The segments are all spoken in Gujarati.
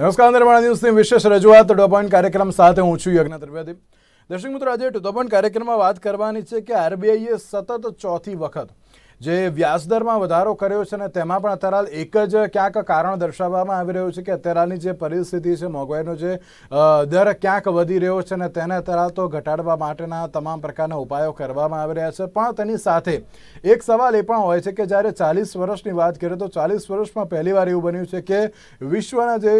નમસ્કાર નિર્માણ ન્યૂઝની વિશેષ રજૂઆત ટુ ધ પોઈન્ટ કાર્યક્રમ સાથે હું છું યજ્ઞ ત્રિવેદી. દર્શક મિત્રો, આજે ટુ ધ પોઈન્ટ કાર્યક્રમમાં વાત કરવાની છે કે આરબીઆઈએ સતત ચોથી વખત જે વ્યાજદરમાં વધારો કર્યો છે ને તેમાં પણ અત્યારે એક જ ક્યાંક કારણ દર્શાવવામાં આવી રહ્યું છે કે અત્યારની જે પરિસ્થિતિ છે, મોંઘવારીનો જે દર ક્યાંક વધી રહ્યો છે ને તેને અત્યારે તો ઘટાડવા માટેના તમામ પ્રકારના ઉપાયો કરવામાં આવી રહ્યા છે. પણ તેની સાથે એક સવાલ એ પણ હોય છે કે જ્યારે 40 વર્ષની વાત કરીએ તો 40 વર્ષમાં પહેલીવાર એવું બન્યું છે કે વિશ્વના જે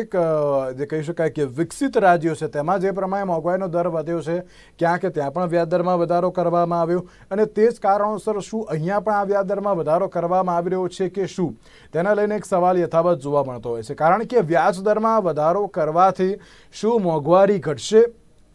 કહી શકાય કે વિકસિત રાજ્યો છે તેમાં જે પ્રમાણે મોંઘવારીનો દર વધ્યો છે ક્યાંક ત્યાં પણ વ્યાજદરમાં વધારો કરવામાં આવ્યો અને તે જ કારણોસર શું અહીંયા પણ આ વ્યાજદરમાં વધારો કરવામાં આવી રહ્યો છે કે શું, તેના લઈને એક સવાલ યથાવત જોવા મળતો હોય છે. કારણ કે વ્યાજદરમાં વધારો કરવાથી શું મોંઘવારી ઘટશે?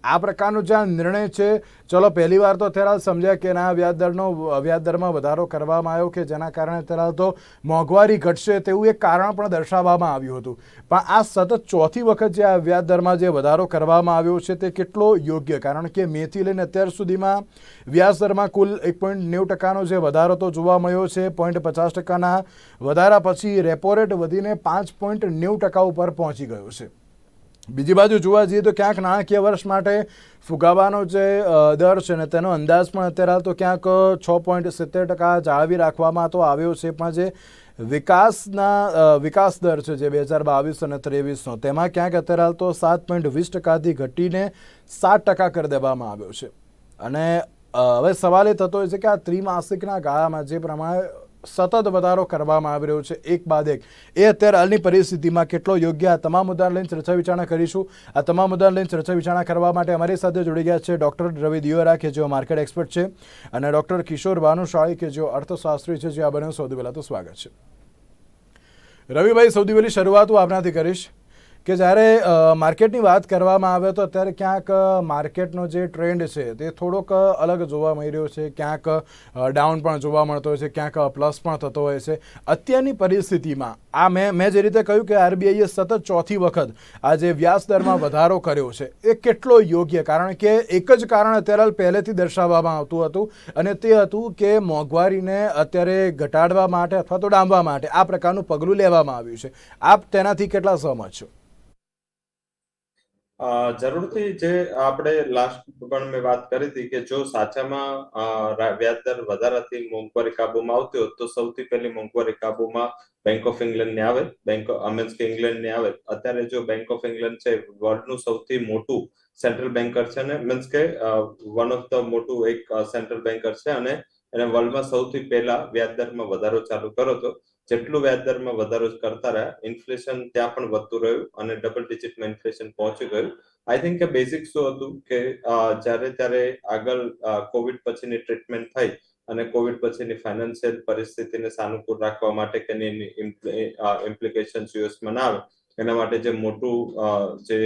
આ પ્રકારનો જે નિર્ણય છે, ચલો પહેલી વાર તો અત્યારે સમજ્યા કે ના વ્યાજદરમાં વધારો કરવામાં આવ્યો કે જેના કારણે અત્યારે તો મોંઘવારી ઘટશે તેવું એક કારણ પણ દર્શાવવામાં આવ્યું હતું. પણ આ સતત ચોથી વખત જે આ વ્યાજદરમાં જે વધારો કરવામાં આવ્યો છે તે કેટલો યોગ્ય? કારણ કે મેથી લઈને અત્યાર સુધીમાં વ્યાજદરમાં કુલ 1.90% જે વધારો તો જોવા મળ્યો છે. 0.50% વધારા પછી રેપો રેટ વધીને 5.90% ઉપર પહોંચી ગયો છે. બીજી બાજુ જોવા જઈએ તો ક્યાંક નાણાકીય વર્ષ માટે ફુગાવાનો જે દર છે ને તેનો અંદાજ પણ અત્યારે તો ક્યાંક 6.70% જાળવી રાખવામાં તો આવ્યો છે. પણ જે વિકાસ દર છે જે 2022 અને 2023નો તેમાં ક્યાંક અત્યારે તો 7.20%થી ઘટીને 7% કરી દેવામાં આવ્યો છે. અને હવે સવાલ એ થતો હોય છે કે આ ત્રિમાસિકના ગાળામાં જે પ્રમાણે સતત વધારો કરવામાં આવી રહ્યો છે એક બાદ એક, એ અત્યારે હાલની પરિસ્થિતિમાં કેટલો યોગ્ય? આ તમામ મુદ્દાને લઈને ચર્ચા વિચારણા કરીશું. આ તમામ મુદ્દાને લઈને ચર્ચા વિચારણા કરવા માટે અમારી સાથે જોડી ગયા છે ડૉક્ટર રવિ દિયોરા કે જેઓ માર્કેટ એક્સપર્ટ છે અને ડૉક્ટર કિશોર ભાનુશાળી કે જેઓ અર્થશાસ્ત્રી છે. જે આ બંને સૌથી પહેલાં તો સ્વાગત છે. રવિભાઈ, સૌથી પહેલી શરૂઆત હું આપનાથી કરીશ કે જ્યારે માર્કેટની વાત કરવામાં આવે તો અત્યારે ક્યાંક માર્કેટનો જે ટ્રેન્ડ છે તે થોડોક અલગ જોવા મળી રહ્યો છે. ક્યાંક ડાઉન પણ જોવા મળતો હોય છે, ક્યાંક પ્લસ પણ થતો હોય છે. અત્યારની પરિસ્થિતિમાં આ મેં જે રીતે કહ્યું કે આરબીઆઈએ સતત ચોથી વખત આ જે વ્યાજ દરમાં વધારો કર્યો છે એ કેટલો યોગ્ય? કારણ કે એક જ કારણ અત્યારે પહેલેથી દર્શાવવામાં આવતું હતું અને તે હતું કે મોંઘવારીને અત્યારે ઘટાડવા માટે અથવા તો ડામવા માટે આ પ્રકારનું પગલું લેવામાં આવ્યું છે. આપ તેનાથી કેટલા સહમત છો? જરૂરથી જે આપણે લાસ્ટ પણ મેં વાત કરી હતી કે જો સાચામાં વ્યાજદર વધારાથી મોંઘવારી કાબુમાં આવતી હોત તો સૌથી પહેલી મોંઘવારી કાબુમાં બેંક ઓફ ઇંગ્લેન્ડ ને આવે. મીન્સ કે ઇંગ્લેન્ડ ને આવે. અત્યારે જો બેંક ઓફ ઇંગ્લેન્ડ છે વર્લ્ડનું સૌથી મોટું સેન્ટ્રલ બેન્કર છે ને, મીન્સ કે વન ઓફ ધ મોટું એક સેન્ટ્રલ બેન્કર છે અને એને વર્લ્ડમાં સૌથી પહેલા વ્યાજદરમાં વધારો ચાલુ કર્યો હતો. જેટલું વ્યાજદરમાં વધારો કરતા રહ્યા, ઇન્ફ્લેશન ત્યાં પણ વધતું રહ્યું અને ડબલ ડિજિટમાં ઇન્ફ્લેશન પહોંચી ગયું. આઈ થિંક કે બેઝિક શું હતું કે ત્યારે આગળ કોવિડ પછીની ટ્રીટમેન્ટ થઈ અને કોવિડ પછીની ફાઇનાન્શિયલ પરિસ્થિતિને સાનુકૂળ રાખવા માટે કે એની ઇમ્પ્લિકેશન્સ યુએસમાં ના આવે એના માટે જે મોટું જે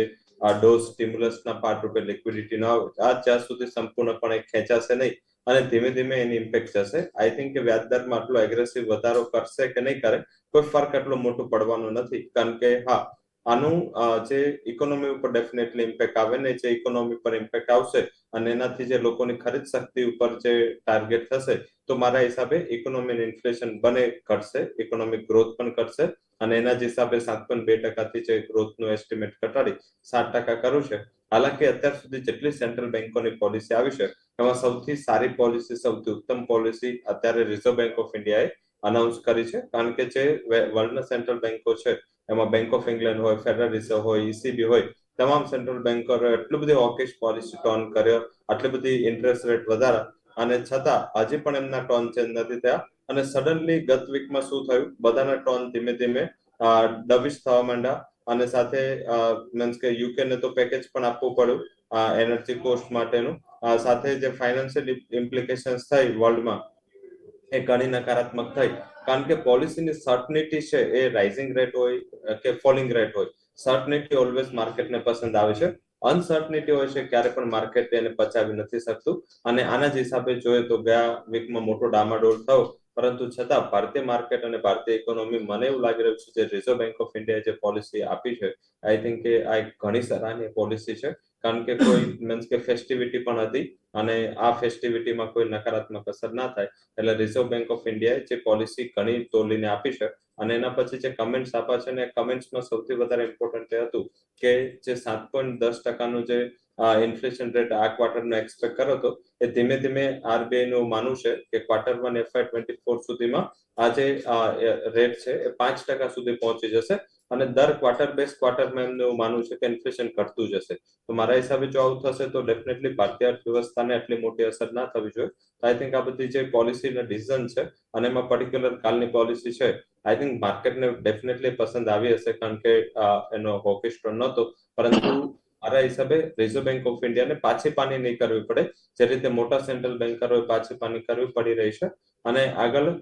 ડોઝ સ્ટિમ્યુલસના પાર્ટ રૂપે લિક્વિડિટી ન આવે, આ જ્યાં સુધી સંપૂર્ણપણે ખેંચાશે નહીં અને ધીમે ધીમે એની ઇમ્પેક્ટ જશે. આઈ થિંક કે વ્યાજદરમાં આટલો એગ્રેસિવ વધારો કરશે કે નહીં કરે કોઈ ફરક એટલો મોટો પડવાનો નથી. કારણ કે હા, આનું જે ઇકોનોમી ઉપર ડેફિનેટલી ઇમ્પેક્ટ આવે ને, જે ઇકોનોમી પર ઇમ્પેક્ટ આવશે અને એનાથી જે લોકોની ખરીદ શક્તિ ઉપર જે ટાર્ગેટ થશે તો મારા હિસાબે ઇકોનોમી ઇન્ફ્લેશન બને ઘટશે, ઇકોનોમિક ગ્રોથ પણ ઘટશે અને એના જ હિસાબે 7.2%થી જે ગ્રોથનું એસ્ટિમેટ ઘટાડી 7% કર્યું છે. હાલાકી અત્યાર સુધી જેટલી સેન્ટ્રલ બેન્કોની પોલિસી આવી છે એમાં સૌથી સારી પોલિસી, સૌથી ઉત્તમ પોલિસી અત્યારે રિઝર્વ બેંક ઓફ ઇન્ડિયાએ અનાઉન્સ કરી છે. કારણ કે જે વર્લ્ડના સેન્ટ્રલ બેન્કો છે એમાં બેંક ઓફ ઇંગ્લેન્ડ હોય, ફેડરલ રિઝર્વ હોય, ઈસીબી હોય, તમામ સેન્ટ્રલ બેન્કરોએ એટલું બધી હોકિશ પોલિસી ટર્ન કર્યો, આટલી બધી ઇન્ટરેસ્ટ રેટ વધારા અને છતાં હજી પણ એમના ટર્ન ચેન્જ નથી થયા. અને સડનલી ગત વીકમાં શું થયું, બધાના ટર્ન ધીમે ધીમે ડવિશ થવા માંડ્યા અને સાથે મીન્સ કે યુકે ને તો પેકેજ પણ આપવું પડ્યું એનર્જી કોસ્ટ માટેનું. સાથે જે ફાઇનાન્શિયલ ઇમ્પ્લિકેશન્સ થઈ વર્લ્ડમાં એ ઘણી નકારાત્મક થઈ. કારણ કે પોલિસીની સર્ટનિટી છે એ રાઇઝિંગ રેટ હોય કે ફોલિંગ રેટ હોય, સર્ટનિટી ઓલવેઝ માર્કેટને પસંદ આવે છે. અનસર્ટનિટી હોય છે ક્યારે પણ માર્કેટ એને પચાવી નથી શકતું અને આના જ હિસાબે જોઈએ તો ગયા વીકમાં મોટો ડામાડોળ થયો. પરંતુ છતાં ભારતીય માર્કેટ અને ભારતીય ઇકોનોમી, મને એવું લાગી રહ્યું છે જે રિઝર્વ બેંક ઓફ ઇન્ડિયાએ જે પોલિસી આપી છે, આઈ થિંક કે આ એક ઘણી સરાહનીય પોલિસી છે. કારણ કે કોઈ મીન્સ કે ફેસ્ટિવિટી પણ હતી અને આ ફેસ્ટિવિટીમાં કોઈ નકારાત્મક અસર ના થાય એટલે રિઝર્વ બેંક ઓફ ઇન્ડિયાએ જે પોલિસી ઘણી તોલીને આપી છે અને એના પછી જે કમેન્ટ્સ આપ્યા છે ને કમેન્ટ્સમાં સૌથી વધારે ઇમ્પોર્ટન્ટ એ હતું કે જે 7.10% જે ઇન્ફ્લેશન રેટ આ ક્વાર્ટરનો એક્સપેક્ટ કર્યો હતો એ ધીમે ધીમે આરબીઆઈ નું માનવું છે કે Q1 FY24 સુધીમાં આ જે રેટ છે એ 5% સુધી પહોંચી જશે અને દર ક્વાર્ટરમાં એમને એવું માનવું છે કે ઇન્ફ્લેશન ઘટતું જશે. તો મારા હિસાબે જો આવું થશે તો ડેફિનેટલી ભારતીય અર્થવ્યવસ્થાને આટલી મોટી અસર ના થવી જોઈએ. આઈ થિંક આ બધી જે પોલિસીના ડિસિઝન છે અને એમાં પર્ટિક્યુલર કાલની પોલિસી છે આઈ થિંક માર્કેટને ડેફિનેટલી પસંદ આવી હશે કારણ કે એનો હોકિશ ટોન નહોતો, પરંતુ મારા હિસાબે રિઝર્વ બેંક ઓફ ઇન્ડિયાને પાછી પાની નહીં કરવી પડે જે રીતે મોટા સેન્ટ્રલ બેન્કરોએ પાછી પાની કરવી પડી રહી છે. અને આગળ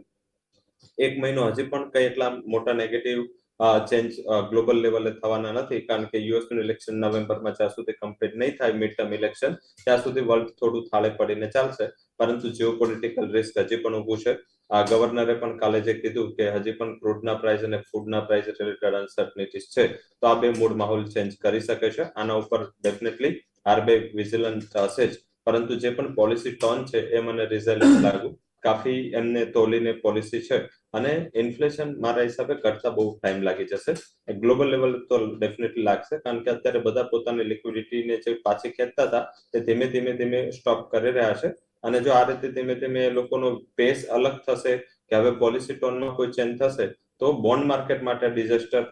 એક મહિનો હજી પણ કઈ એટલા મોટા નેગેટિવ ચેન્જ ગ્લોબલ લેવલે થવાના નથી કારણ કે યુએસ નું ઇલેક્શન નવેમ્બરમાં જ્યાં સુધી કમ્પ્લીટ નહીં થાય મિડ ટર્મ ઇલેક્શન ત્યાં સુધી વર્લ્ડ થોડું થાળે પડીને ચાલશે. પરંતુ જીઓપોલિટિકલ રિસ્ક હજી પણ ઊભું છે. ગવર્નરે પણ કાલે જે કીધું કે હજી પણ ક્રૂડના પ્રાઇસ અને ફૂડના પ્રાઇસ રિલેટેડ અનસર્ટનિટીઝ છે તો આ બે મૂડ માહોલ ચેન્જ કરી શકે છે. આના ઉપર ડેફિનેટલી આરબીઆઈ વિજિલન્ટ હશે જ, પરંતુ જે પણ પોલિસી ટર્ન છે એ મને રિઝલ્ટ લાગ્યું કાફી એમને તોલીને પોલિસી છે અને ઇન્ફ્લેશન મારા હિસાબે ઘટતા બહુ ટાઈમ લાગી જશે. ગ્લોબલ લેવલ તો ડેફિનેટલી લાગશે કારણ કે અત્યારે બધા પોતાની લિક્વિડિટીને જે પાછી ખેંચતા હતા તે ધીમે ધીમે સ્ટોપ કરી રહ્યા છે અને જો આ રીતે ધીમે ધીમે એ લોકોનો પેસ અલગ થશે કે હવે પોલિસી ટોનમાં કોઈ ચેન્જ થશે તો બોન્ડ માર્કેટ માટે ડિઝાસ્ટર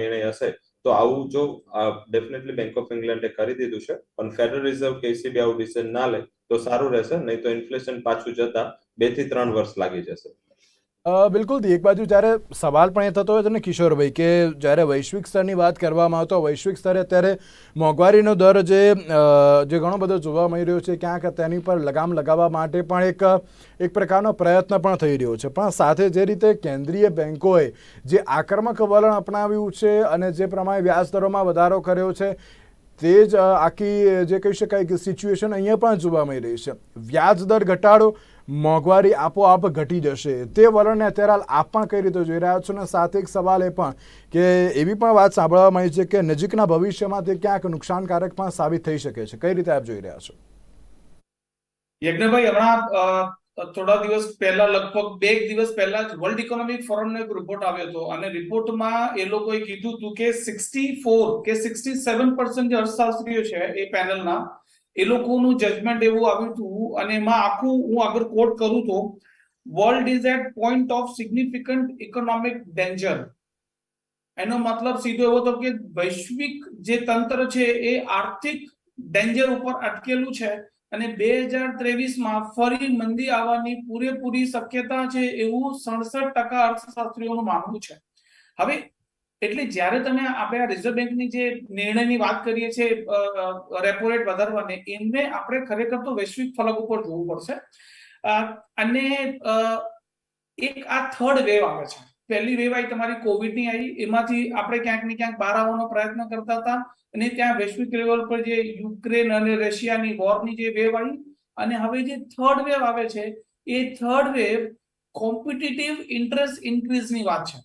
નિર્ણય હશે. તો આવું જો ડેફિનેટલી બેંક ઓફ ઇંગ્લેન્ડે કરી દીધું છે પણ ફેડરલ રિઝર્વ કે ECB આવું ડિસિઝન ના લે તો સારું રહેશે, નહીં તો ઇન્ફ્લેશન પાછું જતા 2 થી 3 વર્ષ લાગી જશે. બિલકુલ. એક બાજુ જ્યારે સવાલ પણ એ થતો હોય છે ને કિશોરભાઈ કે જ્યારે વૈશ્વિક સ્તરની વાત કરવામાં આવતો વૈશ્વિક સ્તરે અત્યારે મોંઘવારીનો દર જે ઘણો બધો જોવા મળી રહ્યો છે ક્યાંક તેની પર લગામ લગાવવા માટે પણ એક પ્રકારનો પ્રયત્ન પણ થઈ રહ્યો છે. પણ સાથે જે રીતે કેન્દ્રીય બેન્કોએ જે આક્રમક વલણ અપનાવ્યું છે અને જે પ્રમાણે વ્યાજ દરોમાં વધારો કર્યો છે તે જ આખી જે કહી શકાય કે સિચ્યુએશન અહીંયા પણ જોવા મળી રહી છે. વ્યાજ દર ઘટાડો મોંઘવારી આપોઆપ ઘટી જશે તે વલણને અત્યારે હાલ આપ પણ કઈ રીતે જોઈ રહ્યા છો? અને સાથે એક સવાલ એ પણ કે એવી પણ વાત સાંભળવા મળી છે કે નજીકના ભવિષ્યમાં તે ક્યાંક નુકસાનકારક પણ સાબિત થઈ શકે છે. કઈ રીતે આપ જોઈ રહ્યા છો? યજ્ઞભાઈ, હમણાં થોડા દિવસ પહેલા લગભગ 2 દિવસ પહેલા જ વર્લ્ડ ઇકોનોમિક ફોરમનો એક રિપોર્ટ આવ્યો હતો અને રિપોર્ટમાં એ લોકોએ કીધું હતું કે 64 કે 67% જે અર્થશાસ્ત્રીઓ છે એ પેનલના એ લોકોનું જજમેન્ટ એવું આવ્યું હતું અને એમાં આખું હું આગળ કોટ કરું તો world is eight point of significant economic danger. એનો મતલબ સીધો એવો હતો કે વૈશ્વિક જે તંત્ર છે એ આર્થિક ડેન્જર ઉપર અટકેલું છે અને 2023માં ફરી મંદી આવવાની પૂરેપૂરી શક્યતા છે એવું 67% અર્થશાસ્ત્રીઓનું માનવું છે. હવે એટલે જ્યારે તમે આપણે રિઝર્વ બેંકની જે નિર્ણયની વાત કરીએ છીએ રેપો રેટ વધારવાની, એમને આપણે ખરેખર તો વૈશ્વિક ફલક ઉપર જોવું પડશે. અને એક આ થર્ડ વેવ આવે છે. પહેલી વેવ આવી તમારી કોવિડની આવી, એમાંથી આપણે ક્યાંક ને ક્યાંક બહાર આવવાનો પ્રયત્ન કરતા હતા અને ત્યાં વૈશ્વિક લેવલ પર જે યુક્રેન અને રશિયાની વોરની જે વેવ આવી અને હવે જે થર્ડ વેવ આવે છે એ થર્ડ વેવ કોમ્પિટિટિવ ઇન્ટરેસ્ટ ઇન્ક્રીઝની વાત છે.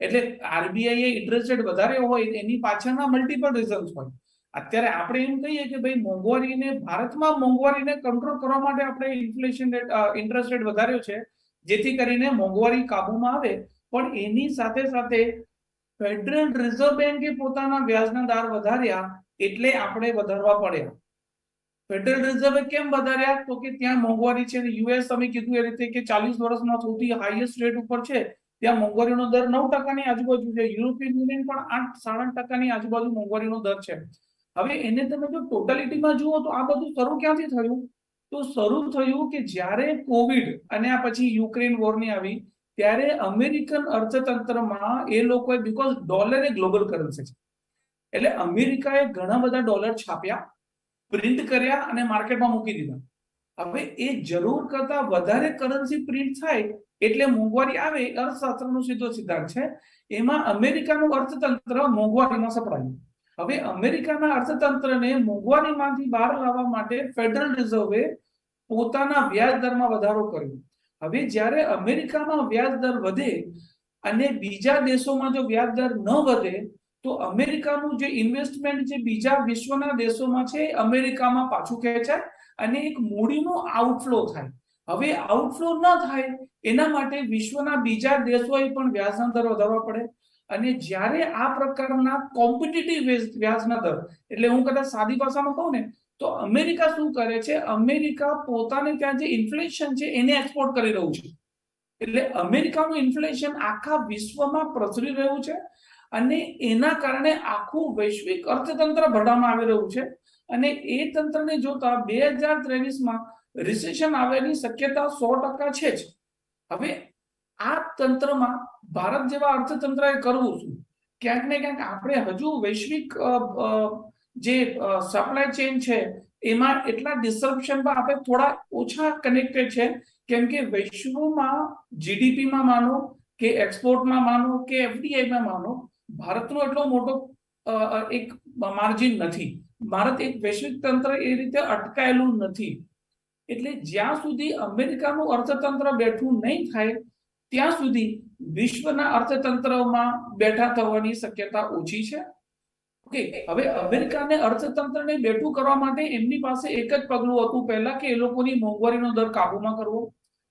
એટલે આરબીઆઈ ઇન્ટરેસ્ટ રેટ વધારે હોય એની પાછળના મલ્ટિપલ રીઝન્સ હોય. અત્યારે આપણે એમ કહીએ કે ભાઈ ભારતમાં મોંઘવારીને કંટ્રોલ કરવા માટે આપણે ઇન્ફ્લેશન રેટ ઇન્ટરેસ્ટ રેટ વધાર્યો છે જેથી કરીને મોંઘવારી કાબુમાં આવે, પણ એની સાથે સાથે ફેડરલ રિઝર્વ બેન્કે પોતાના વ્યાજના દર વધાર્યા એટલે આપણે વધારવા પડ્યા. ફેડરલ રિઝર્વે કેમ વધાર્યા? તો કે ત્યાં મોંઘવારી છે. યુએસ તમે કીધું એ રીતે કે 40 વર્ષમાં સૌથી હાઈએસ્ટ રેટ ઉપર છે, ત્યાં મોંઘવારીનો દર 9%ની આજુબાજુ છે. યુરોપિયન યુનિયન પણ 8-7.5%ની આજુબાજુ મોંઘવારીનો દર છે. હવે એને તમે જો ટોટાલિટીમાં જુઓ તો આ બધું શરૂ ક્યાંથી થયું? તો શરૂ થયું કે જ્યારે કોવિડ અને આ પછી યુક્રેન વોરની આવી ત્યારે અમેરિકન અર્થતંત્રમાં એ લોકોએ, because dollar A global currency છે, એટલે અમેરિકાએ ઘણા બધા ડોલર છાપ્યા, પ્રિન્ટ કર્યા અને માર્કેટમાં મૂકી દીધા. હવે એ જરૂર કરતા વધારે કરન્સી પ્રિન્ટ થાય એટલે મોંઘવારી આવે, અર્થશાસ્ત્રનો સીધો સિદ્ધાંત છે. એમાં અમેરિકાનું અર્થતંત્ર મોંઘવારીમાં સપડાયું. હવે અમેરિકાના અર્થતંત્રને મોંઘવારીમાંથી બહાર લાવવા માટે ફેડરલ રિઝર્વે પોતાના વ્યાજ દરમાં વધારો કર્યો. હવે જ્યારે અમેરિકામાં વ્યાજ દર વધે અને બીજા દેશોમાં જો વ્યાજ દર ન વધે તો અમેરિકાનું જે ઇન્વેસ્ટમેન્ટ જે બીજા વિશ્વના દેશોમાં છે અમેરિકામાં પાછું ખેંચાય અને એક મૂડીનો આઉટફ્લો થાય. હવે આઉટફ્લો ન થાય એના માટે વિશ્વના બીજા દેશોએ પણ વ્યાજના દર વધારવા પડે. અને જ્યારે આ પ્રકારના કોમ્પિટિટિવ વ્યાજના દર, એટલે હું કદાચ સાદી ભાષામાં કહું ને તો અમેરિકા શું કરે છે, અમેરિકા પોતાને ત્યાં જે ઇન્ફ્લેશન છે એને એક્સપોર્ટ કરી રહ્યું છે. એટલે અમેરિકાનું ઇન્ફ્લેશન આખા વિશ્વમાં પ્રસરી રહ્યું છે અને એના કારણે આખું વૈશ્વિક અર્થતંત્ર ભરડામાં આવી રહ્યું છે. અને એ તંત્રને જોતા 2023માં રિસેશન આવવાની શક્યતા 100% છે જ. હવે આ તંત્રમાં ભારત જેવા અર્થતંત્રએ કરવું શું? ક્યાંક ને ક્યાંક આપણે હજુ વૈશ્વિક જે સપ્લાય ચેઇન છે એમાં એટલા ડિસરપ્શનમાં આપણે થોડા ઓછા કનેક્ટેડ છે, કેમ કે વિશ્વમાં જીડીપીમાં માનો કે એક્સપોર્ટમાં માનો કે એફડીઆઈમાં માનો ભારતનો એટલો મોટો એક માર્જિન નથી. ભારત એક વૈશ્વિક તંત્ર એ રીતે અટકાયેલું નથી. એટલે જ્યાં સુધી અમેરિકાનું અર્થતંત્ર બેઠું નહીં થાય ત્યાં સુધી વિશ્વના અર્થતંત્રમાં બેઠા થવાની શક્યતા ઓછી છે. ઓકે, હવે અમેરિકાને અર્થતંત્રને બેઠું કરવા માટે એમની પાસે એક જ પગલું હતું પહેલા, કે એ લોકોની મોંઘવારીનો દર કાબુમાં કરવો.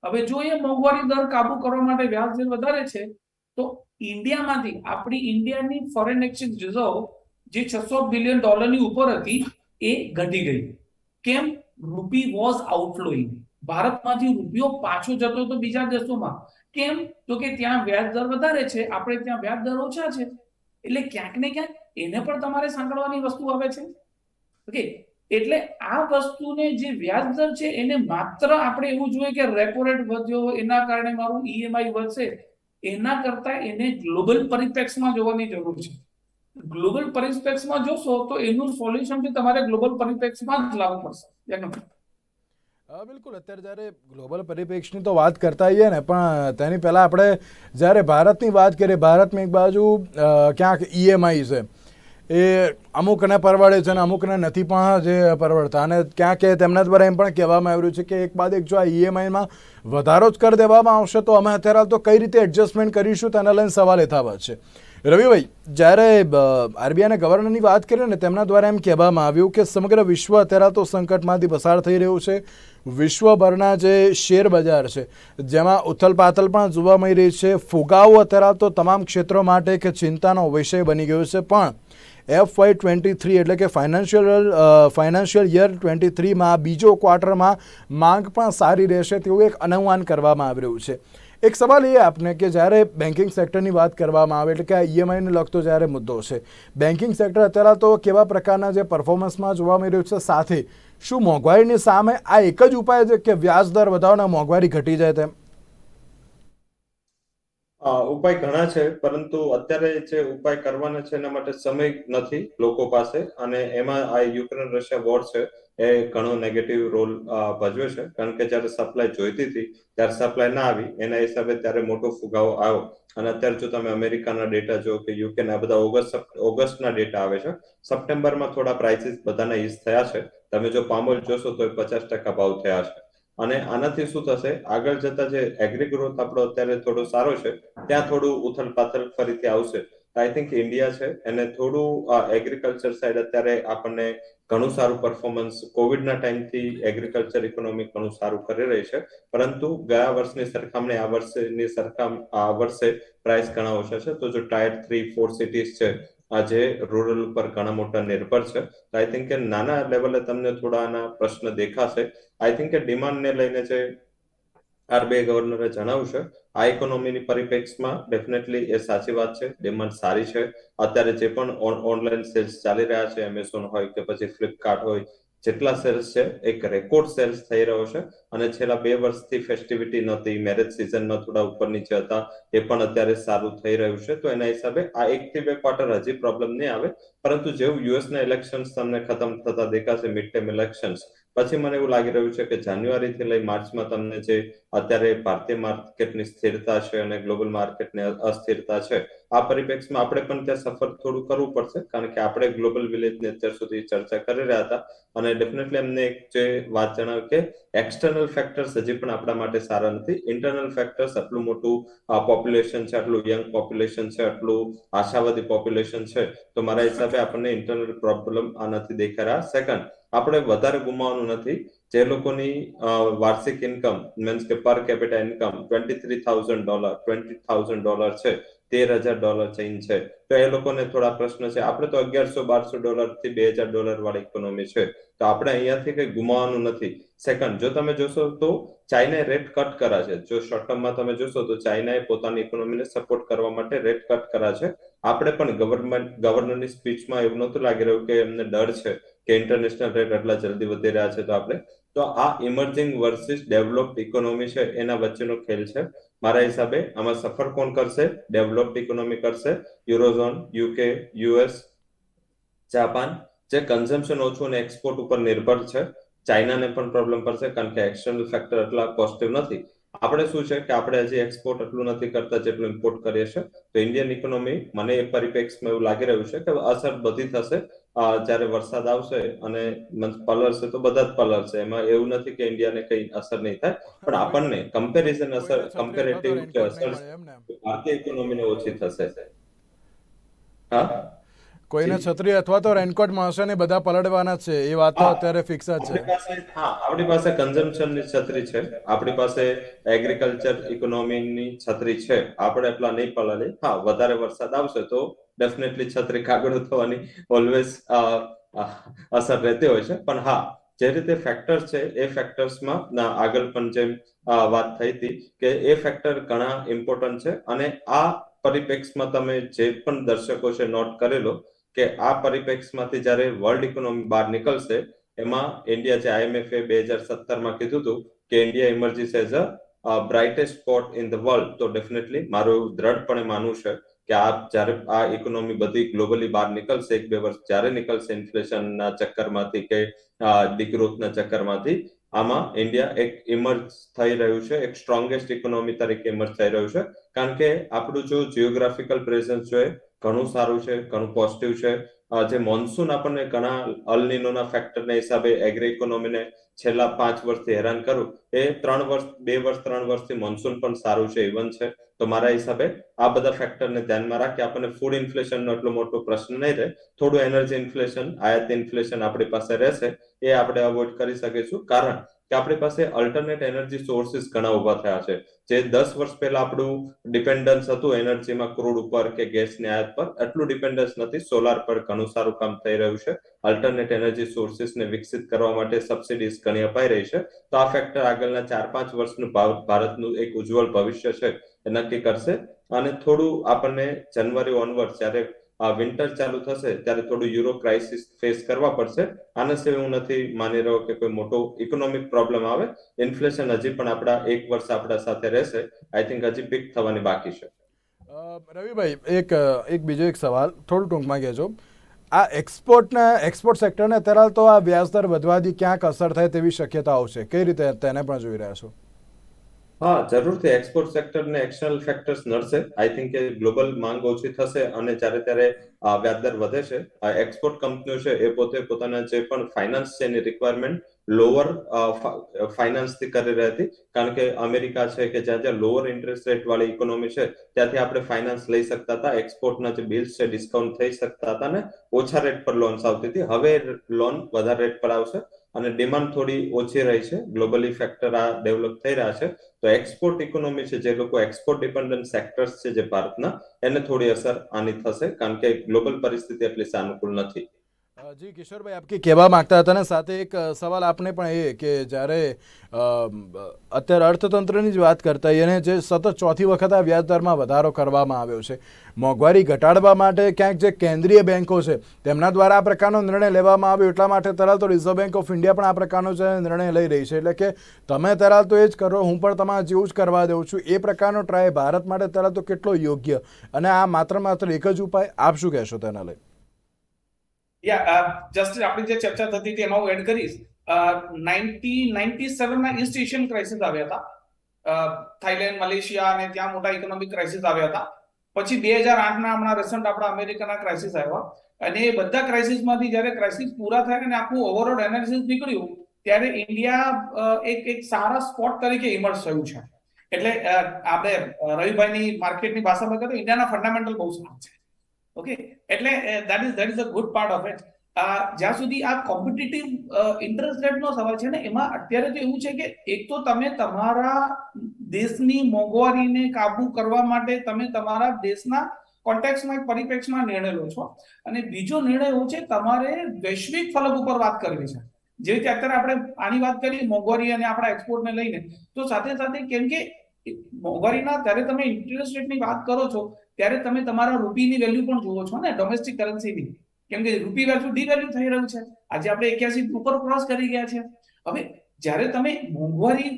હવે જો એ મોંઘવારી દર કાબુ કરવા માટે વ્યાજ દર વધારે છે તો ઇન્ડિયામાંથી આપણી ઇન્ડિયાની ફોરેન એક્સચેન્જ રિઝર્વ જે $600 બિલિયન ની ઉપર હતી એ ઘટી ગઈ. કેમ? રૂપી વોઝ આઉટફ્લોઈંગ. ભારતમાંથી રૂપિયો પાછો જતો હતો બીજા દેશોમાં. કેમ? તો કે ત્યાં વ્યાજ દર વધારે છે, આપણે ત્યાં વ્યાજ દર ઓછા છે. એટલે ક્યાંક ને ક્યાંક એને પણ તમારે સાંકળવાની વસ્તુ આવે છે. ઓકે, એટલે આ વસ્તુને જે વ્યાજ દર છે એને માત્ર આપણે એવું જોઈએ કે રેપો રેટ વધ્યો એના કારણે મારું ઈએમઆઈ વધશે, એના કરતા એને ગ્લોબલ પરિપ્રેક્ષમાં જોવાની જરૂર છે. ગ્લોબલ પરિપ્રેક્ષમાં જોશો તો એનું સોલ્યુશન તમારે ગ્લોબલ પરિપ્રેક્ષમાં જ લાવવું પડશે. બિલકુલ. અત્યારે જ્યારે ગ્લોબલ પરિપ્રેક્ષની તો વાત કરતા હોઈએ ને, પણ તેની પહેલાં આપણે જ્યારે ભારતની વાત કરીએ, ભારતમાં એક બાજુ ક્યાંક ઈએમઆઈ છે એ અમુકને પરવડે છે અને અમુકને નથી પણ જે પરવડતા, અને ક્યાંક તેમના દ્વારા એમ પણ કહેવામાં આવ્યું છે કે એક બાદ એક જો આ ઈએમઆઈમાં વધારો જ કરી દેવામાં આવશે તો અમે અત્યારે તો કઈ રીતે એડજસ્ટમેન્ટ કરીશું તેના લઈને સવાલ યથાવત છે. રવિભાઈ, જ્યારે આરબીઆઈના ગવર્નરની વાત કરીએ ને તેમના દ્વારા એમ કહેવામાં આવ્યું કે સમગ્ર વિશ્વ અત્યારે તો સંકટમાંથી પસાર થઈ રહ્યું છે. વિશ્વભરના જે શેર બજાર છે જેમાં ઉથલપાથલ પણ જોવા મળી રહી છે. ફુગાવો અત્યારે તો તમામ ક્ષેત્રો માટે એક ચિંતાનો વિષય બની ગયો છે. પણ FY23 એટલે કે ફાઇનાન્શિયલ યર 23માં બીજો ક્વાર્ટરમાં માંગ પણ સારી રહેશે તેવું એક અનુમાન કરવામાં આવી રહ્યું છે. એક સવાલ એ આપને કે જ્યારે બેન્કિંગ સેક્ટરની વાત કરવામાં આવે, એટલે કે આ ઈએમઆઈને લગતો જ્યારે મુદ્દો છે, બેન્કિંગ સેક્ટર અત્યારે તો કેવા પ્રકારના જે પરફોર્મન્સમાં જોવા મળી રહ્યું છે, સાથે શું મોંઘવારીની સામે આ એક જ ઉપાય છે કે વ્યાજ દર વધારવાના મોંઘવારી ઘટી જાય તેમ? ઉપાય ઘણા છે, પરંતુ અત્યારે જે ઉપાય કરવાના છે એના માટે સમય નથી લોકો પાસે, અને એમાં આ યુક્રેન રશિયા વોર છે એ ઘણો નેગેટિવ રોલ ભજવે છે. કારણ કે જ્યારે સપ્લાય જોઈતી હતી ત્યારે સપ્લાય ના આવી, એના હિસાબે ત્યારે મોટો ફુગાવો આવ્યો. અને અત્યારે જો તમે અમેરિકાના ડેટા જો કે યુકે ના બધા ઓગસ્ટના ડેટા આવે છે, સપ્ટેમ્બરમાં થોડા પ્રાઇસીસ બધાના ઈઝ થયા છે. તમે જો પામ ઓઇલ જોશો તો 50% ભાવ થયા છે. અને આનાથી શું થશે, આગળ જતા જે એગ્રી ગ્રોથ આપણો અત્યારે થોડો સારો છે ત્યાં થોડું ઉથલ પાથલ ફરીથી આવશે. આઈ થિંક ઇન્ડિયા છે એને થોડું એગ્રીકલ્ચર સાઈડ અત્યારે આપણને ઘણું સારું પરફોર્મન્સ કોવિડના ટાઈમથી એગ્રીકલ્ચર ઇકોનોમી ઘણું સારું કરી રહી છે. પરંતુ ગયા વર્ષની સરખામણી આ વર્ષે પ્રાઇસ ઘણા ઓછા છે. તો જો ટાયર 3-4 સિટીઝ છે આજે રૂરલ ઉપર ઘણા મોટા નિર્ભર છે, તો આઈ થિંક કે નાના લેવલે તમને થોડા આના પ્રશ્ન દેખાશે. આઈ થિંક કે ડિમાન્ડને લઈને જે આરબીઆઈ ગવર્નરે જણાવ્યું છે, આ ઇકોનોમીની પરિપ્રેક્ષમાં ડેફિનેટલી એ સાચી વાત છે. ડિમાન્ડ સારી છે. અત્યારે જે પણ ઓનલાઈન સેલ્સ ચાલી રહ્યા છે, એમેઝોન હોય કે પછી ફ્લિપકાર્ટ હોય, જેટલા સેલ્સ છે એક રેકોર્ડ સેલ્સ થઈ રહ્યો છે. અને છેલ્લા 2 વર્ષથી ફેસ્ટિવિટી નહોતી, મેરેજ સિઝનમાં થોડા ઉપર નીચે હતા, એ પણ અત્યારે સારું થઈ રહ્યું છે. તો એના હિસાબે આ 1 થી 2 ક્વાર્ટર હજી પ્રોબ્લેમ નહીં આવે, પરંતુ જેવું યુએસના ઇલેક્શન્સ તમને ખતમ થતા દેખાશે, મિડ ટર્મ ઇલેક્શન્સ પછી મને એવું લાગી રહ્યું છે કે જાન્યુઆરીથી લઈ માર્ચમાં તમને જે અત્યારે ભારતીય માર્કેટની સ્થિરતા છે અને ગ્લોબલ માર્કેટની અસ્થિરતા છે, આ પરિપ્રેક્ષમાં આપણે પણ ત્યાં સફર થોડું કરવું પડશે. કારણ કે આપણે ગ્લોબલ વિલેજની અત્યાર સુધી ચર્ચા કરી રહ્યા હતા, અને ડેફિનેટલી એમને એક જે વાત જણાવી કે એક્સટર્નલ ફેક્ટર્સ હજી પણ આપણા માટે સારા નથી. ઇન્ટરનલ ફેક્ટર્સ, આટલું મોટું પોપ્યુલેશન છે, આટલું યંગ પોપ્યુલેશન છે, આટલું આશાવાદી પોપ્યુલેશન છે, તો મારા હિસાબે આપણને ઇન્ટરનલ પ્રોબ્લેમ આ નથી દેખાઈ રહ્યા. સેકન્ડ, આપણે વધારે ગુમાવવાનું નથી. જે લોકોની વાર્ષિક ઇન્કમ મીન્સ કે પર કેપિટા ઇન્કમ $23,000 $20,000 છે, $13,000 ચેન્જ છે, તો એ લોકોને થોડા પ્રશ્ન છે. આપણે તો $1,100-1,200 થી $2,000 વાળી ઇકોનોમી છે, તો આપણે અહીંયાથી કઈ ગુમાવવાનું નથી. સેકન્ડ, જો તમે જોશો તો ચાઇનાએ રેટ કટ કર્યા છે. જો શોર્ટ ટર્મમાં તમે જોશો તો ચાઇનાએ પોતાની ઇકોનોમીને સપોર્ટ કરવા માટે રેટ કટ કર્યા છે. આપણે પણ ગવર્નરની સ્પીચમાં એવું નહોતું લાગી રહ્યું કે એમને ડર છે કે ઇન્ટરનેશનલ રેટ એટલા જલ્દી વધી રહ્યા છે. તો આ ઇમર્જિંગ વર્સિસ ડેવલપ્ડ ઇકોનોમી છે, એના વચ્ચેનો ખેલ છે. મારા હિસાબે આમાં સફર કોણ કરશે? ડેવલપ્ડ ઇકોનોમી કરશે. યુરોઝોન, યુકે, યુએસ, જાપાન, જે કન્ઝમ્પશન ઓછું અને એક્સપોર્ટ ઉપર નિર્ભર છે. ચાઇનાને પણ પ્રોબ્લેમ પડશે કારણ કે એક્સટર્નલ ફેક્ટર એટલા પોઝિટિવ નથી. આપણે શું છે કે આપણે હજી એક્સપોર્ટ એટલું નથી કરતા જેટલું ઇમ્પોર્ટ કરીએ છીએ. તો ઇન્ડિયન ઇકોનોમી મને એ પરિપ્રેક્ષમાં એવું લાગી રહ્યું છે કે અસર બધી થશે જ્યારે વરસાદ આવશે અને પલળશે તો બધા જ પલળશે. એમાં એવું નથી કે ઇન્ડિયાને કઈ અસર નહીં થાય, પણ આપણને કમ્પેરિઝન અસર, કમ્પેરેટિવ અસર ભારતીય ઇકોનોમીને ઓછી થશે. હા, કોઈને છત્રી અથવા તો રેનકોટ મળશે ને બધા પલળવાના છે, એ વાત તો અત્યારે ફિક્સ જ છે. આપણી પાસે કન્ઝમ્પશનની છત્રી છે, આપણી પાસે એગ્રીકલ્ચર ઇકોનોમીની છત્રી છે. આપણે એટલા નહીં પલળે. હા, વધારે વરસાદ આવશે તો ડેફિનેટલી છત્રી કાગળ થવાની ઓલવેઝ અસર રહેતી હોય છે. પણ હા, જે રીતે ફેક્ટર્સ છે એ ફેક્ટર્સમાં આગળ પણ જેમ વાત થઈ હતી કે એ ફેક્ટર ઘણા ઇમ્પોર્ટન્ટ છે. અને આ પરિપ્રેક્ષમાં તમે જે પણ દર્શકો છે નોટ કરેલો કે આ પરિપ્રેક્ષમાંથી જ્યારે વર્લ્ડ ઇકોનોમી બહાર નીકળશે, એમાં ઇન્ડિયા, જે IMF 2017માં કીધું હતું કે India emerges as a brightest spot in the world, તો ડેફિનેટલી મારું એવું દ્રઢપણે માનવું છે કે જ્યારે આ ઇકોનોમી બધી ગ્લોબલી બહાર નીકળશે, 1-2 વર્ષ જ્યારે નીકળશે ઇન્ફ્લેશનના ચક્કરમાંથી કે ડિગ્રોથના ચક્કરમાંથી, આમાં ઇન્ડિયા એક ઇમર્જ થઈ રહ્યું છે, એક સ્ટ્રોંગેસ્ટ ઇકોનોમી તરીકે ઇમર્જ થઈ રહ્યું છે. કારણ કે આપણું જો જીઓગ્રાફિકલ પ્રેઝન્સ છે ઘણું સારું છે, ઘણું પોઝિટિવ છે. જે મોન્સૂન આપણને ઘણા અલનીનોના ફેક્ટરના હિસાબે એગ્રી ઇકોનોમીને છેલ્લા 5 વર્ષથી હેરાન કરું, એ 3 વર્ષથી મોન્સૂન પણ સારું છે, ઇવન છે. તો મારા હિસાબે આ બધા ફેક્ટરને ધ્યાનમાં રાખી આપણને ફૂડ ઇન્ફ્લેશનનો એટલો મોટો પ્રશ્ન નહીં રહે. થોડું એનર્જી ઇન્ફ્લેશન, આયાત ઇન્ફ્લેશન આપણી પાસે રહેશે, એ આપણે અવોઇડ કરી શકીશું. કારણ કે આપણી પાસે અલ્ટરનેટ એનર્જી સોર્સિસ ઘણા ઉભા થયા છે. જે 10 વર્ષ પહેલા આપણું ડિપેન્ડન્સ હતું એનર્જીમાં ક્રૂડ ઉપર કે ગેસની આયાત પર, એટલું ડિપેન્ડન્સ નથી. સોલાર પર ઘણું સારું કામ થઈ રહ્યું છે. અલ્ટરનેટ એનર્જી સોર્સિસને વિકસિત કરવા માટે સબસિડીઝ ઘણી અપાઈ રહી છે. તો આ ફેક્ટર આગળના 4-5 વર્ષનું ભારતનું એક ઉજ્જવળ ભવિષ્ય છે એ નક્કી કરશે. અને થોડું આપણને જનવરી ઓનવર્ડ જ્યારે વિન્ટર ચાલુ થશે ત્યારે થોડું યુરો ક્રાઇસિસ ફેસ કરવા પડશે. આના સિવાય હું નથી માની રહ્યો કે કોઈ મોટો ઇકોનોમિક પ્રોબ્લેમ આવે. ઇન્ફ્લેશન હજી પણ આપણા 1 વર્ષ આપણા સાથે રહેશે. આઈ થિંક હજી પીક થવાની બાકી છે. રવિભાઈ, એક બીજો એક સવાલ થોડું ટૂંકમાં કહેજો. આ એક્સપોર્ટ સેક્ટરને અત્યારે તો આ વ્યાજદર વધવાથી ક્યાંક અસર થાય તેવી શક્યતાઓ છે, કઈ રીતે તેને પણ જોઈ રહ્યા છો? હા, જરૂરથી એક્સપોર્ટ સેક્ટરને એક્સટર્નલ ફેક્ટર્સ નડશે. આઈ થિંક કે ગ્લોબલ માંગ ઓછી થશે અને ત્યારે વ્યાજદર વધે છે. એક્સપોર્ટ કંપનીઓ છે એ પોતે પોતાના જે પણ ફાઇનાન્સ છે એની રિક્વાયરમેન્ટ લોઅર ફાઇનાન્સથી કરી રહી હતી. કારણ કે અમેરિકા છે કે જ્યાં લોઅર ઇન્ટરેસ્ટ રેટ વાળી ઇકોનોમી છે, ત્યાંથી આપણે ફાઇનાન્સ લઈ શકતા હતા. એક્સપોર્ટના જે બિલ્સ છે ડિસ્કાઉન્ટ થઈ શકતા હતા ને ઓછા રેટ પર લોન્સ આવતી હતી. હવે લોન વધારે રેટ પર આવશે અને ડિમાન્ડ થોડી ઓછી રહી છે. ગ્લોબલી ફેક્ટર આ ડેવલપ થઈ રહ્યા છે. તો એક્સપોર્ટ ઇકોનોમી છે, જે લોકો એક્સપોર્ટ ડિપેન્ડન્ટ સેક્ટર્સ છે જે ભારતના, એને થોડી અસર આની થશે કારણ કે ગ્લોબલ પરિસ્થિતિ એટલી સાનુકૂળ નથી. જી કિશોરભાઈ, આપકી કહેવા માંગતા હતા ને સાથે એક સવાલ આપને પણ એ કે જ્યારે અત્યારે અર્થતંત્રની જ વાત કરતા એને જે સતત ચોથી વખત આ વ્યાજદરમાં વધારો કરવામાં આવ્યો છે, મોંઘવારી ઘટાડવા માટે ક્યાંક જે કેન્દ્રીય બેન્કો છે તેમના દ્વારા આ પ્રકારનો નિર્ણય લેવામાં આવ્યો, એટલા માટે તરાલ તો રિઝર્વ બેન્ક ઓફ ઇન્ડિયા પણ આ પ્રકારનો નિર્ણય લઈ રહી છે. એટલે કે તમે તરાલ તો એ જ કરો, હું પણ તમારા જેવું જ કરવા દઉં છું, એ પ્રકારનો ટ્રાય ભારત માટે તરાલ તો કેટલો યોગ્ય, અને આ માત્ર એક જ ઉપાય, આપ શું કહેશો તેના લઈ? જસ્ટ આપણી જે ચર્ચા થતી હતી એમાં હું એડ કરીશ. 1997માં ઈસ્ટ એશિયન ક્રાઇસિસ આવ્યા હતા, થાઈલેન્ડ, મલેશિયા અને ત્યાં મોટા ઇકોનોમિક ક્રાઇસિસ આવ્યા હતા. પછી 2008ના હમણાં રિસન્ટ આપણા અમેરિકાના ક્રાઇસિસ આવ્યા. અને એ બધા ક્રાઇસિસમાંથી જ્યારે ક્રાઇસિસ પૂરા થયા અને આખું ઓવરઓલ એનાલિસિસ નીકળ્યું ત્યારે ઇન્ડિયા એક સારા સ્પોટ તરીકે ઇમર્જ થયું છે. એટલે આપણે રવિભાઈની માર્કેટની ભાષામાં કહીએ તો ઇન્ડિયાના ફંડામેન્ટલ બહુ સારા છે. ઓકે, એટલે that is a good part of it. જ્યાં સુધી આ કોમ્પિટિટિવ ઇન્ટરેસ્ટ રેટનો સવાલ છે ને, એમાં અત્યારે તો એવું છે કે એક તો તમે તમારા દેશની મોંઘવારીને કાબુ કરવા માટે તમે તમારા દેશના કોન્ટેક્સમાં એક પરિપ્રેક્ષમાં નિર્ણય લો છો, અને બીજો નિર્ણય એવો છે તમારે વૈશ્વિક ફલક ઉપર વાત કરવી છે. જે રીતે અત્યારે આપણે આની વાત કરી મોંઘવારી અને આપણા એક્સપોર્ટને લઈને, તો સાથે સાથે કેમ કે મોંઘવારીના ત્યારે તમે ઇન્ટરેસ્ટ રેટની વાત કરો છો ત્યારે તમે તમારા રૂપીની વેલ્યુ પણ જુઓ છો ને, ડોમેસ્ટિક કરન્સીની, કેમ કે રૂપી વેલ્યુ ડીવેલ્યુ થઈ રહ્યું છે. આજે આપણે 81 ઉપર ક્રોસ કરી ગયા છે. હવે જ્યારે તમે મોંઘવારી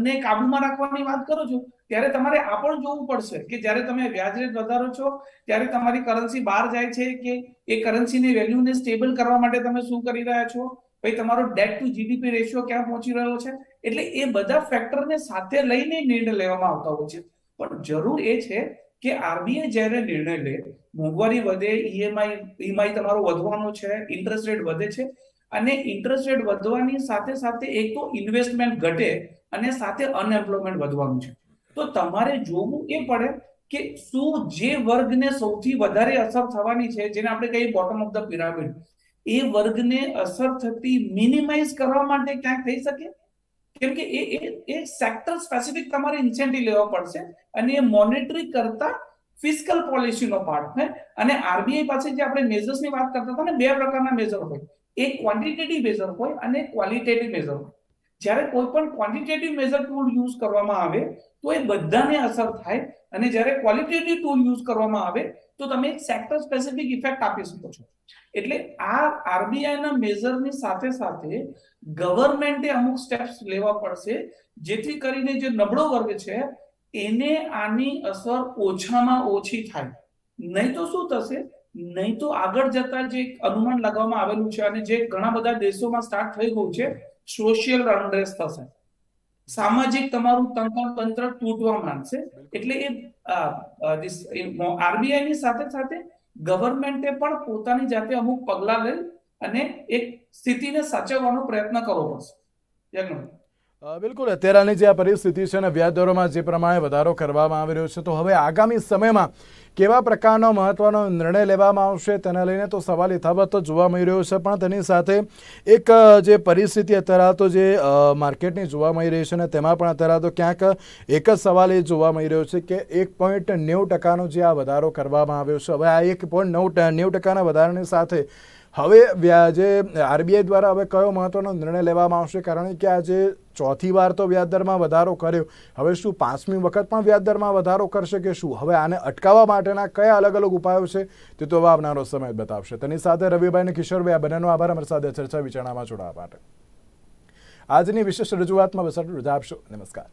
ને કાબુમાં રાખવાની વાત કરો છો ત્યારે તમારે આ પણ જોવું પડશે કે જ્યારે તમે વ્યાજ રેટ વધારો છો ત્યારે તમારી કરન્સી બહાર જાય છે કે એ કરન્સીની વેલ્યુને સ્ટેબલ કરવા માટે તમે શું કરી રહ્યા છો, ભાઈ તમારો ડેટ ટુ જીડીપી રેશિયો ક્યાં પહોંચી રહ્યો છે. એટલે એ બધા ફેક્ટરને સાથે લઈને નિર્ણય લેવામાં આવતા હોય છે. પણ જરૂર એ છે કે આરબીઆઈ જ્યારે નિર્ણય લે, મોંઘવારી વધે, ઈએમઆઈ તમારો વધવાનો છે, ઇન્ટરેસ્ટ રેટ વધે છે, અને ઇન્ટરેસ્ટ રેટ વધવાની સાથે સાથે એક તો ઇન્વેસ્ટમેન્ટ ઘટે અને સાથે અનએમ્પ્લોયમેન્ટ વધવાનું છે. તો તમારે જોવું એ પડે કે શું જે વર્ગને સૌથી વધારે અસર થવાની છે, જેને આપણે કહીએ બોટમ ઓફ ધ પિરામિડ, એ વર્ગને અસર થતી મિનિમાઇઝ કરવા માટે ક્યાંક થઈ શકે. કેમ કે એ સેક્ટર સ્પેસિફિક તમારે ઇન્સેન્ટિવ લેવા પડશે, અને એ મોનેટરી કરતા ફિસ્કલ પોલિસીનો પાર્ટ છે. અને આરબીઆઈ પાસે જે આપણે મેજર્સની વાત કરતા હતા ને, બે પ્રકારના મેજર હોય, એક ક્વોન્ટિટેટિવ મેજર હોય અને ક્વોલિટેટિવ મેજર હોય. જ્યારે કોઈ પણ ક્વોન્ટિટેટિવ મેજર ટૂલ યુઝ કરવામાં આવે તો એ બધાને અસર થાય, અને જ્યારે ક્વોલિટેટિવ ટૂલ યુઝ કરવામાં આવે તો તમે એક સેક્ટર સ્પેસિફિક ઇફેક્ટ આપી શકો છો. એટલે આ આરબીઆઈના મેજરની સાથે સાથે ગવર્મેન્ટે અમુક સ્ટેપ્સ લેવા પડશે, જેથી કરીને જે નબળો વર્ગ છે એને આની અસર ઓછામાં ઓછી થાય. નહીં તો શું થશે, નહીં તો આગળ જતા જે અનુમાન લગાવવામાં આવેલું છે અને જે ઘણા બધા દેશોમાં સ્ટાર્ટ થઈ ગયું છે, સોશિયલ અનરેસ્ટ થશે, સામાજિક તમારું તંત્ર તૂટવા માંડશે. એટલે એ આરબીઆઈ ની સાથે સાથે ગવર્મેન્ટે પણ પોતાની જાતે અમુક પગલા લઈ અને એક સ્થિતિને સાચવવાનો પ્રયત્ન કરવો પડશે. બિલકુલ, અત્યારની જે આ પરિસ્થિતિ છે અને વ્યાજ દરોમાં જે પ્રમાણે વધારો કરવામાં આવી રહ્યો છે, તો હવે આગામી સમયમાં કેવા પ્રકારનો મહત્વનો નિર્ણય લેવામાં આવશે તેને લઈને તો સવાલ યથાવત જોવા મળી રહ્યો છે. પણ તેની સાથે એક જે પરિસ્થિતિ અત્યારે તો જે માર્કેટની જોવા મળી રહી છે ને, તેમાં પણ અત્યારે તો ક્યાંક એક જ સવાલ એ જોવા મળી રહ્યો છે કે 1.90% જે આ વધારો કરવામાં આવ્યો છે, હવે આ 1.90% વધારાની સાથે હવે જે આરબીઆઈ દ્વારા હવે કયો મહત્વનો નિર્ણય લેવામાં આવશે, કારણ કે આજે ચોથી વાર તો વ્યાજદરમાં વધારો કર્યો, હવે શું 5મી વખત પણ વ્યાજદરમાં વધારો કરશે કે શું? હવે આને અટકાવવા માટેના કયા અલગ અલગ ઉપાયો છે તે તો આવનારો સમય બતાવશે. તેની સાથે રવિભાઈ અને કિશોરભાઈ, આ બંનેનો આભાર અમારી સાથે ચર્ચા વિચારણામાં જોડાવા માટે. આજની વિશેષ રજૂઆતમાં બસ આટલું. રજા આપશો. નમસ્કાર.